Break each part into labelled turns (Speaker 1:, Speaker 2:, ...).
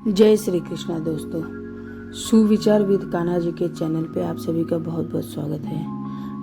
Speaker 1: जय श्री कृष्णा दोस्तों, सुविचार विद कान्हा जी के चैनल पे आप सभी का बहुत बहुत स्वागत है।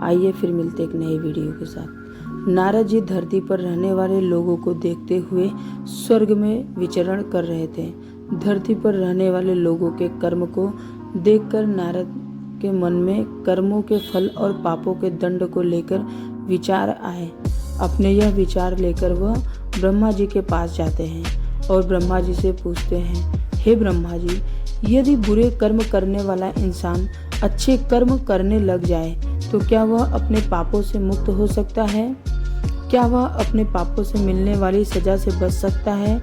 Speaker 1: आइए फिर मिलते एक नए वीडियो के साथ। नारद जी धरती पर रहने वाले लोगों को देखते हुए स्वर्ग में विचरण कर रहे थे। धरती पर रहने वाले लोगों के कर्म को देखकर नारद के मन में कर्मों के फल और पापों के दंड को लेकर विचार आए। अपने यह विचार लेकर वह ब्रह्मा जी के पास जाते हैं और ब्रह्मा जी से पूछते हैं, हे ब्रह्मा जी, यदि बुरे कर्म करने वाला इंसान अच्छे कर्म करने लग जाए तो क्या वह अपने पापों से मुक्त हो सकता है? क्या वह अपने पापों से मिलने वाली सजा से बच सकता है?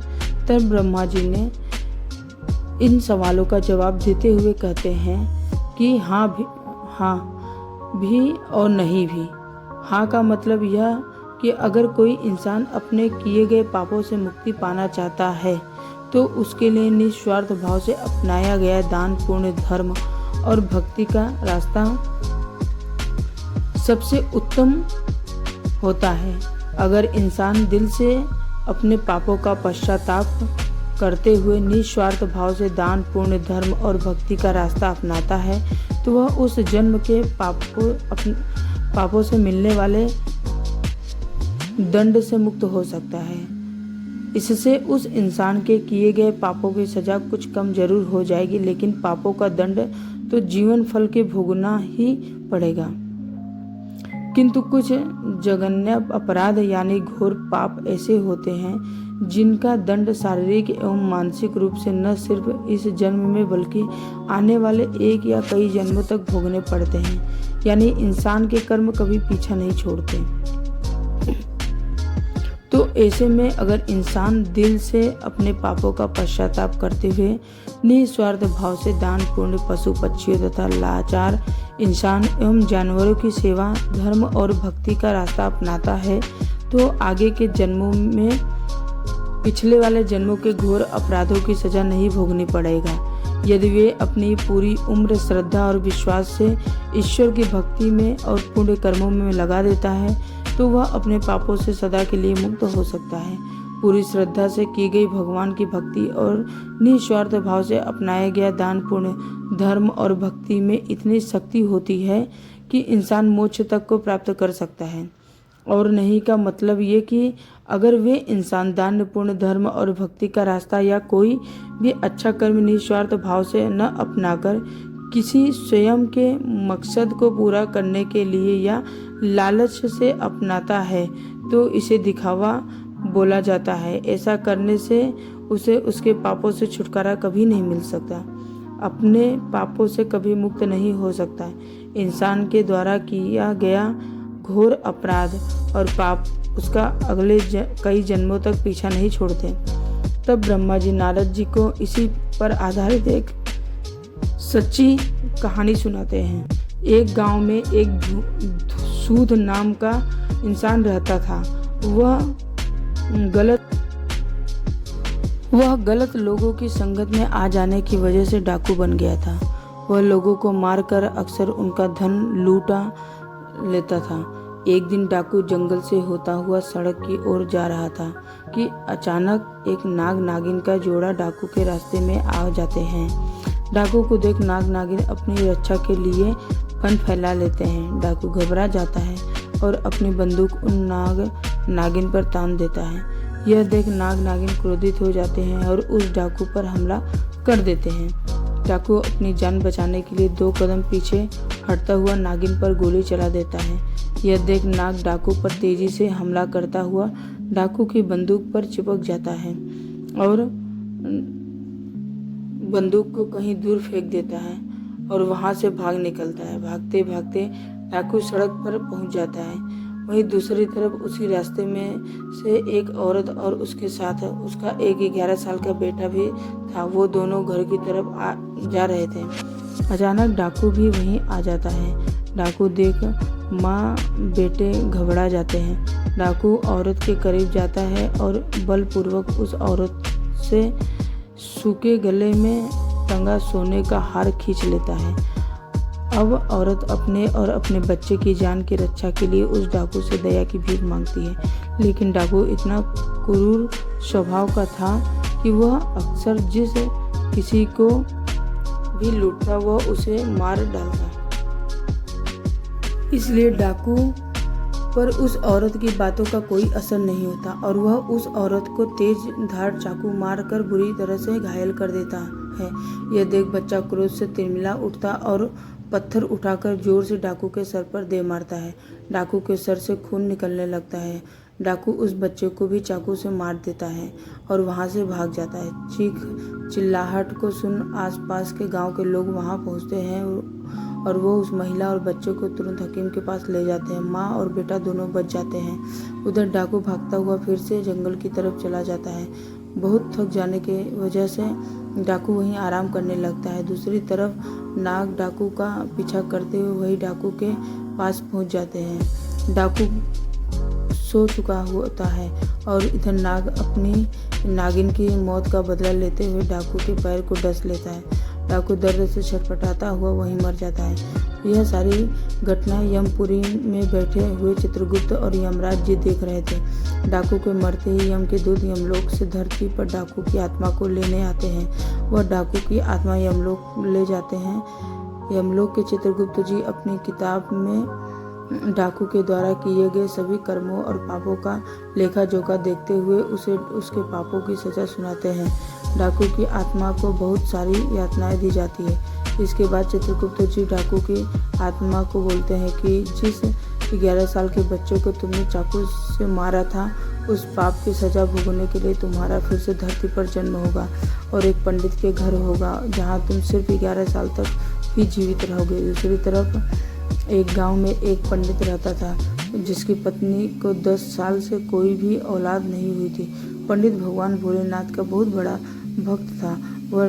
Speaker 1: तब ब्रह्मा जी ने इन सवालों का जवाब देते हुए कहते हैं कि हाँ भी और नहीं भी। हाँ का मतलब यह कि अगर कोई इंसान अपने किए गए पापों से मुक्ति पाना चाहता है तो उसके लिए निस्वार्थ भाव से अपनाया गया दान, पुण्य, धर्म और भक्ति का रास्ता सबसे उत्तम होता है। अगर इंसान दिल से अपने पापों का पश्चाताप करते हुए निस्वार्थ भाव से दान, पुण्य, धर्म और भक्ति का रास्ता अपनाता है तो वह उस जन्म के पापों से मिलने वाले दंड से मुक्त हो सकता है। इससे उस इंसान के किए गए पापों की सजा कुछ कम जरूर हो जाएगी, लेकिन पापों का दंड तो जीवन फल के भोगना ही पड़ेगा। किंतु कुछ जघन्य अपराध यानी घोर पाप ऐसे होते हैं जिनका दंड शारीरिक एवं मानसिक रूप से न सिर्फ इस जन्म में बल्कि आने वाले एक या कई जन्मों तक भोगने पड़ते हैं। यानी इंसान के कर्म कभी पीछा नहीं छोड़ते। तो ऐसे में अगर इंसान दिल से अपने पापों का पश्चाताप करते हुए निस्वार्थ भाव से दान, पुण्य, पशु पक्षियों तथा लाचार इंसान एवं जानवरों की सेवा, धर्म और भक्ति का रास्ता अपनाता है तो आगे के जन्मों में पिछले वाले जन्मों के घोर अपराधों की सजा नहीं भोगनी पड़ेगा। यदि वे अपनी पूरी उम्र श्रद्धा और विश्वास से ईश्वर की भक्ति में और पुण्य कर्मों में लगा देता है तो वह अपने पापों से सदा के लिए मुक्त हो सकता है। पूरी श्रद्धा से की गई भगवान की भक्ति और निस्वार्थ भाव से अपनाया गया दान, पुण्य, धर्म और भक्ति में इतनी शक्ति होती है कि इंसान मोक्ष तक को प्राप्त कर सकता है। और नहीं का मतलब ये कि अगर वे इंसान दान, पुण्य, धर्म और भक्ति का रास्ता या कोई भी अच्छा कर्म निस्वार्थ भाव से न अपनाकर किसी स्वयं के मकसद को पूरा करने के लिए या लालच से अपनाता है तो इसे दिखावा बोला जाता है। ऐसा करने से उसे उसके पापों से छुटकारा कभी नहीं मिल सकता, अपने पापों से कभी मुक्त नहीं हो सकता। इंसान के द्वारा किया गया घोर अपराध और पाप उसका अगले कई जन्मों तक पीछा नहीं छोड़ते। तब ब्रह्मा जी नारद जी को इसी पर आधारित एक सच्ची कहानी सुनाते हैं। एक गांव में एक सूद नाम का इंसान रहता था। वह गलत लोगों की संगत में आ जाने की वजह से डाकू बन गया था। वह लोगों को मारकर अक्सर उनका धन लूटा लेता था। एक दिन डाकू जंगल से होता हुआ सड़क की ओर जा रहा था कि अचानक एक नाग नागिन का जोड़ा डाकू के रास्ते में आ जाते हैं। डाकू को देख नाग नागिन अपनी रक्षा के लिए फन फैला लेते हैं। डाकू घबरा जाता है और अपनी बंदूक उन नागिन पर तान देता है। यह देख नाग नागिन क्रोधित हो जाते हैं और उस डाकू पर हमला कर देते हैं। डाकू अपनी जान बचाने के लिए 2 कदम पीछे हटता हुआ नागिन पर गोली चला देता है। यह देख नाग डाकू पर तेजी से हमला करता हुआ डाकू की बंदूक पर चिपक जाता है और बंदूक को कहीं दूर फेंक देता है और वहां से भाग निकलता है। भागते भागते डाकू सड़क पर पहुंच जाता है। वहीं दूसरी तरफ उसी रास्ते में से एक औरत और उसके साथ उसका एक 11 साल का बेटा भी था। वो दोनों घर की तरफ जा रहे थे। अचानक डाकू भी वहीं आ जाता है। डाकू देख माँ बेटे घबरा जाते हैं। डाकू औरत के करीब जाता है और बलपूर्वक उस औरत से सूखे गले में टंगा सोने का हार खींच लेता है। अब औरत अपने और अपने बच्चे की जान की रक्षा के लिए उस डाकू से दया की भीख मांगती है, लेकिन डाकू इतना क्रूर स्वभाव का था कि वह अक्सर जिस किसी को भी लूटता वह उसे मार डालता। इसलिए डाकू पर उस औरत की बातों का कोई असर नहीं होता और वह उस औरत को तेज धार चाकू मारकर बुरी तरह से घायल कर देता है। यह देख बच्चा क्रोध से तिलमिला उठता और पत्थर उठाकर जोर से डाकू के सर पर दे मारता है। डाकू के सर से खून निकलने लगता है। डाकू उस बच्चे को भी चाकू से मार देता है और वहां से भाग जाता है। चीख चिल्लाहट को सुन आसपास के गांव के लोग वहां पहुंचते हैं और वो उस महिला और बच्चे को तुरंत हकीम के पास ले जाते हैं। माँ और बेटा दोनों बच जाते हैं। उधर डाकू भागता हुआ फिर से जंगल की तरफ चला जाता है। बहुत थक जाने की वजह से डाकू वहीं आराम करने लगता है। दूसरी तरफ नाग डाकू का पीछा करते हुए वही डाकू के पास पहुंच जाते हैं। डाकू सो चुका होता है और इधर नाग अपनी नागिन की मौत का बदला लेते हुए डाकू के पैर को डस लेता है। डाकू दर्द से छटपटाता हुआ वहीं मर जाता है। यह सारी घटना यमपुरी में बैठे हुए चित्रगुप्त और यमराज जी देख रहे थे। डाकू के मरते ही यम के दूत यमलोक से धरती पर डाकू की आत्मा को लेने आते हैं। वह डाकू की आत्मा यमलोक ले जाते हैं। यमलोक के चित्रगुप्त जी अपनी किताब में डाकू के द्वारा किए गए सभी कर्मों और पापों का लेखा जोखा देखते हुए उसे उसके पापों की सजा सुनाते हैं। डाकू की आत्मा को बहुत सारी यातनाएं दी जाती है। इसके बाद चित्रगुप्त जी डाकू की आत्मा को बोलते हैं कि जिस 11 साल के बच्चे को तुमने चाकू से मारा था उस पाप की सजा भोगने के लिए तुम्हारा फिर से धरती पर जन्म होगा और एक पंडित के घर होगा जहाँ तुम सिर्फ 11 साल तक ही जीवित रहोगे। दूसरी तरफ एक गांव में एक पंडित रहता था जिसकी पत्नी को 10 साल से कोई भी औलाद नहीं हुई थी। पंडित भगवान भोलेनाथ का बहुत बड़ा भक्त था। वह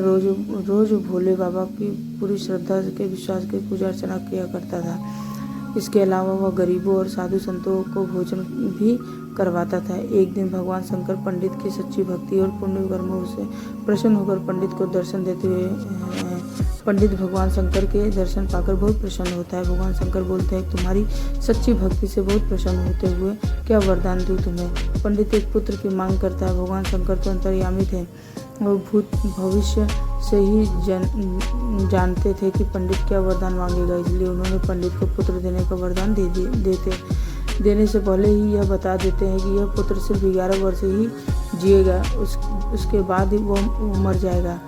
Speaker 1: रोज भोले बाबा की पूरी श्रद्धा के विश्वास की पूजा अर्चना किया करता था। इसके अलावा वह गरीबों और साधु संतों को भोजन भी करवाता था। एक दिन भगवान शंकर पंडित की सच्ची भक्ति और पुण्य कर्मों से प्रसन्न होकर पंडित को दर्शन देते हुए पंडित भगवान शंकर के दर्शन पाकर बहुत प्रसन्न होता है। भगवान शंकर बोलते हैं तुम्हारी सच्ची भक्ति से बहुत प्रसन्न होते हुए क्या वरदान दूं तुम्हें। पंडित एक पुत्र की मांग करता है। भगवान शंकर तो अंतर्यामी थे, वो भूत भविष्य से ही जानते थे कि पंडित क्या वरदान मांगेगा, इसलिए उन्होंने पंडित को पुत्र देने का वरदान देने से पहले ही यह बता देते हैं कि यह पुत्र सिर्फ 11 वर्ष ही जिएगा, उसके बाद ही वो मर जाएगा।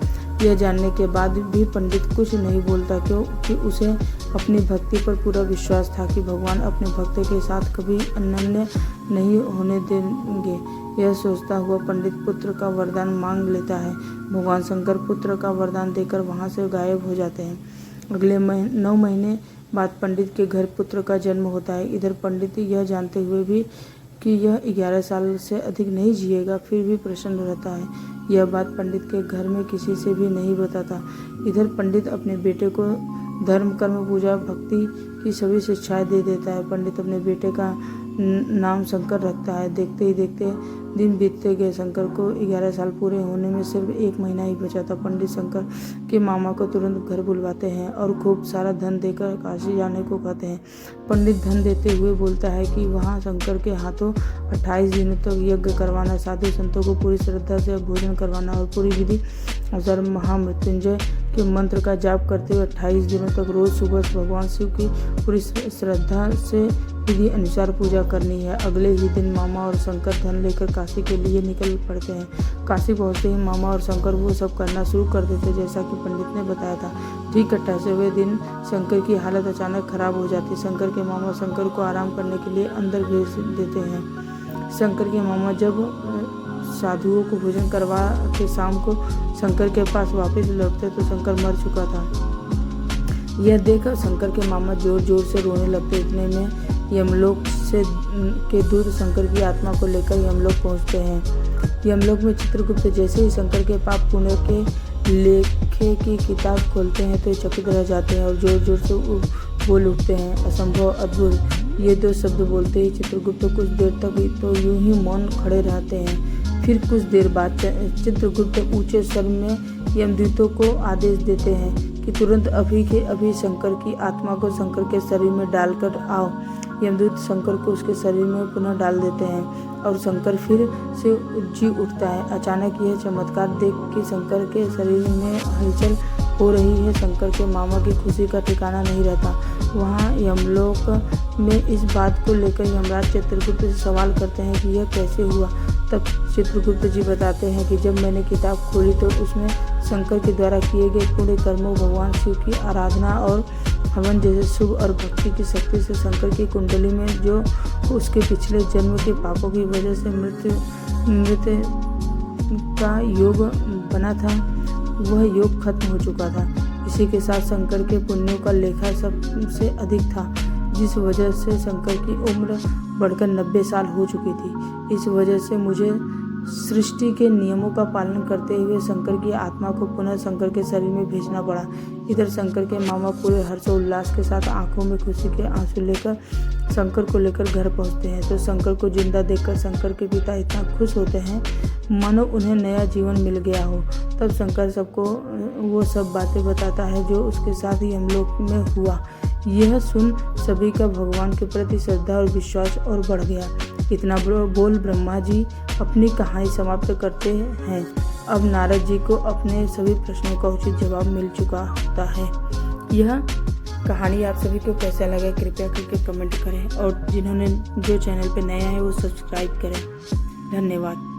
Speaker 1: यह जानने के बाद भी पंडित कुछ नहीं बोलता क्योंकि उसे अपनी भक्ति पर पूरा विश्वास था कि भगवान अपने भक्त के साथ कभी अनन्य नहीं होने देंगे। यह सोचता हुआ पंडित पुत्र का वरदान मांग लेता है। भगवान शंकर पुत्र का वरदान देकर वहां से गायब हो जाते हैं। अगले 9 महीने बाद पंडित के घर पुत्र का जन्म होता है। इधर पंडित यह जानते हुए भी कि यह 11 साल से अधिक नहीं जिएगा फिर भी प्रसन्न रहता है। यह बात पंडित के घर में किसी से भी नहीं बताता। इधर पंडित अपने बेटे को धर्म कर्म पूजा भक्ति की सभी शिक्षाएं दे देता है। पंडित अपने बेटे का नाम शंकर रखता है। देखते ही देखते दिन बीतते गए। शंकर को 11 साल पूरे होने में सिर्फ 1 महीना ही बचा था। पंडित शंकर के मामा को तुरंत घर बुलवाते हैं और खूब सारा धन देकर काशी जाने को कहते हैं। पंडित धन देते हुए बोलता है कि वहाँ शंकर के हाथों 28 दिनों तक यज्ञ करवाना, साधु संतों को पूरी श्रद्धा से भोजन करवाना और पूरी विधि और महामृत्युंजय के मंत्र का जाप करते हुए 28 दिनों तक रोज सुबह भगवान शिव की पूरी श्रद्धा से विधि अनुसार पूजा करनी है। अगले ही दिन मामा और शंकर धन लेकर काशी के लिए निकल पड़ते हैं। काशी पहुंचते ही मामा और शंकर वो सब करना शुरू कर देते जैसा कि पंडित ने बताया था। ठीक 28वें दिन शंकर की हालत अचानक खराब हो जाती। शंकर के मामा शंकर को आराम करने के लिए अंदर भेज देते हैं। शंकर के मामा जब साधुओं को भोजन करवा के शाम को शंकर के पास वापस लौटते तो शंकर मर चुका था। यह देखकर शंकर के मामा जोर जोर से रोने लगते। इतने में यमलोक से के दूत शंकर की आत्मा को लेकर यमलोक पहुंचते हैं। यमलोक में चित्रगुप्त जैसे ही शंकर के पाप पुण्य के लेखे की किताब खोलते हैं तो चकित रह जाते हैं और जोर जोर से बोल उठते हैं, असंभव, अद्भुत। ये 2 शब्द बोलते ही चित्रगुप्त कुछ देर तक तो यूं ही मौन खड़े रहते हैं। फिर कुछ देर बाद चित्रगुप्त ऊंचे स्वर में यमदूतों को आदेश देते हैं कि तुरंत अभी के अभी शंकर की आत्मा को शंकर के शरीर में डालकर आओ। यमदूत शंकर को उसके शरीर में पुनः डाल देते हैं। और शंकर फिर से जी उठता है। अचानक यह चमत्कार देख के शंकर के शरीर में हलचल हो रही है। शंकर के मामा की खुशी का ठिकाना नहीं रहता। वहाँ यमलोक में इस बात को लेकर यमराज चित्रगुप्त से सवाल करते हैं कि यह कैसे हुआ। तब चित्रगुप्त जी बताते हैं कि जब मैंने किताब खोली तो उसमें शंकर के द्वारा किए गए पुण्य कर्मों, भगवान शिव की आराधना और हवन जैसे शुभ और भक्ति की शक्ति से शंकर की कुंडली में जो उसके पिछले जन्म के पापों की वजह से मृत्यु का योग बना था, वह योग खत्म हो चुका था। इसी के साथ शंकर के पुण्यों का लेखा सबसे अधिक था, जिस वजह से शंकर की उम्र बढ़कर 90 साल हो चुकी थी। इस वजह से मुझे सृष्टि के नियमों का पालन करते हुए शंकर की आत्मा को पुनः शंकर के शरीर में भेजना पड़ा। इधर शंकर के मामा पूरे हर्षोल्लास के साथ आंखों में खुशी के आंसू लेकर शंकर को लेकर घर पहुंचते हैं। तो शंकर को जिंदा देखकर शंकर के पिता इतना खुश होते हैं मानो उन्हें नया जीवन मिल गया हो। तब शंकर सबको वो सब बातें बताता है जो उसके साथ यमलोक में हुआ। यह सुन सभी का भगवान के प्रति श्रद्धा और विश्वास और बढ़ गया। इतना बोल ब्रह्मा जी अपनी कहानी समाप्त करते हैं। अब नारद जी को अपने सभी प्रश्नों का उचित जवाब मिल चुका होता है। यह कहानी आप सभी को कैसा लगा कृपया करके कमेंट करें और जिन्होंने जो चैनल पे नया है वो सब्सक्राइब करें। धन्यवाद।